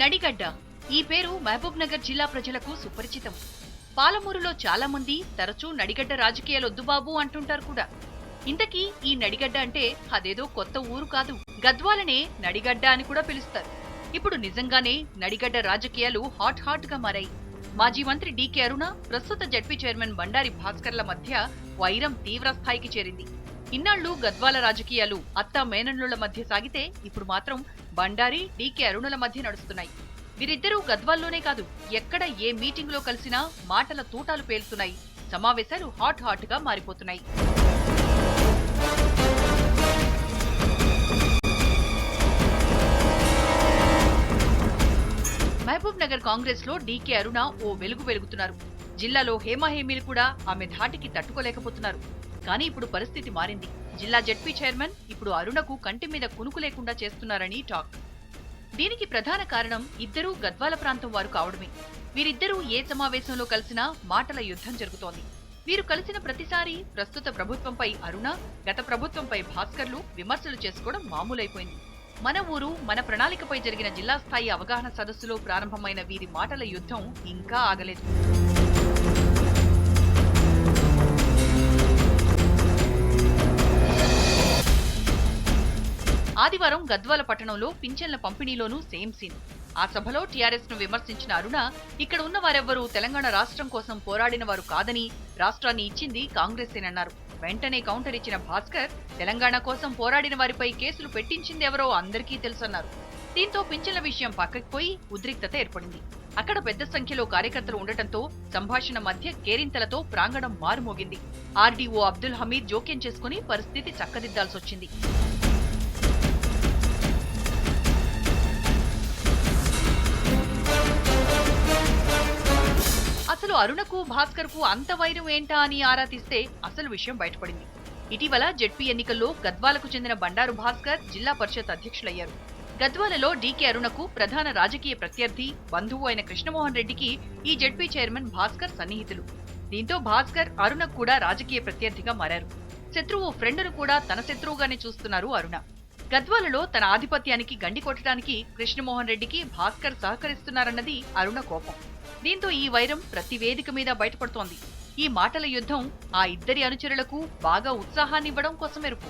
నడిగడ్డ ఈ పేరు మహబూబ్ నగర్ జిల్లా ప్రజలకు సుపరిచితం. పాలమూరులో చాలా మంది తరచూ నడిగడ్డ రాజకీయాలొద్దు బాబు అంటుంటారు కూడా. ఇంతకీ ఈ నడిగడ్డ అంటే అదేదో కొత్త ఊరు కాదు, గద్వాలనే నడిగడ్డ అని కూడా పిలుస్తారు. ఇప్పుడు నిజంగానే నడిగడ్డ రాజకీయాలు హాట్ గా మారాయి. మాజీ మంత్రి డీకే అరుణ, ప్రస్తుత జడ్పీ చైర్మన్ బండారి భాస్కర్ల మధ్య వైరం తీవ్ర స్థాయికి చేరింది. ఇన్నాళ్లు గద్వాల రాజకీయాలు అత్తా మేనన్నుల మధ్య సాగితే ఇప్పుడు మాత్రం బండారి, డీకే అరుణుల మధ్య నడుస్తున్నాయి. వీరిద్దరూ గద్వాల్లోనే కాదు, ఎక్కడ ఏ మీటింగ్ లో కలిసినా మాటల తూటాలు పేలుతున్నాయి. సమావేశాలు హాట్ గా మారిపోతున్నాయి. మహబూబ్ నగర్ కాంగ్రెస్ లో డీకే అరుణ ఓ వెలుగుతున్నారు. జిల్లాలో హేమాహేమీలు కూడా ఆమె ధాటికి తట్టుకోలేకపోతున్నారు. కానీ ఇప్పుడు పరిస్థితి మారింది. జిల్లా జడ్పీ చైర్మన్ ఇప్పుడు అరుణకు కంటి మీద కునుకు లేకుండా చేస్తున్నారని టాక్. దీనికి ప్రధాన కారణం ఇద్దరూ గద్వాల ప్రాంతం వారు కావడమే. వీరిద్దరూ ఏ సమావేశంలో కలిసినా మాటల యుద్ధం జరుగుతోంది. వీరు కలిసిన ప్రతిసారి ప్రస్తుత ప్రభుత్వంపై అరుణ, గత ప్రభుత్వంపై భాస్కర్లు విమర్శలు చేసుకోవడం మామూలైపోయింది. మన ఊరు మన ప్రణాళికపై జరిగిన జిల్లా స్థాయి అవగాహన సదస్సులో ప్రారంభమైన వీరి మాటల యుద్ధం ఇంకా ఆగలేదు. ఆదివారం గద్వాల పట్టణంలో పింఛన్ల పంపిణీలోనూ సేమ్ సీన్. ఆ సభలో టీఆర్ఎస్ ను విమర్శించిన అరుణ, ఇక్కడ ఉన్న వారెవ్వరూ తెలంగాణ రాష్ట్రం కోసం పోరాడిన వారు కాదని, రాష్ట్రాన్ని ఇచ్చింది కాంగ్రెసేనన్నారు. వెంటనే కౌంటర్ ఇచ్చిన భాస్కర్, తెలంగాణ కోసం పోరాడిన వారిపై కేసులు పెట్టించిందెవరో అందరికీ తెలుసన్నారు. దీంతో పింఛన్ల విషయం పక్కకి పోయి ఉద్రిక్తత ఏర్పడింది. అక్కడ పెద్ద సంఖ్యలో కార్యకర్తలు ఉండటంతో సంభాషణ మధ్య కేరింతలతో ప్రాంగణం మారుమోగింది. ఆర్డీఓ అబ్దుల్ హమీద్ జోక్యం చేసుకుని పరిస్థితి చక్కదిద్దాల్సొచ్చింది. అసలు అరుణకు, భాస్కర్ కు అంత వైరం ఏంటా అని ఆరా తీస్తే అసలు విషయం బయటపడింది. ఇటీవల జడ్పీ ఎన్నికల్లో గద్వాలకు చెందిన బండారు భాస్కర్ జిల్లా పరిషత్ అధ్యక్షులయ్యారు. గద్వాలలో డీకే అరుణకు ప్రధాన రాజకీయ ప్రత్యర్థి, బంధువు అయిన కృష్ణమోహన్ రెడ్డికి ఈ జడ్పీ చైర్మన్ భాస్కర్ సన్నిహితులు. దీంతో భాస్కర్ అరుణకు కూడా రాజకీయ ప్రత్యర్థిగా మారారు. శత్రువు ఫ్రెండును కూడా తన శత్రువుగానే చూస్తున్నారు అరుణ. గద్వాలలో తన ఆధిపత్యానికి గండి కొట్టడానికి కృష్ణమోహన్ రెడ్డికి భాస్కర్ సహకరిస్తున్నారన్నది అరుణ కోపం. దీంతో ఈ వైరం ప్రతి వేదిక మీద బయటపడుతోంది. ఈ మాటల యుద్ధం ఆ ఇద్దరి అనుచరులకు బాగా ఉత్సాహాన్నివ్వడం కోసమెరుపు.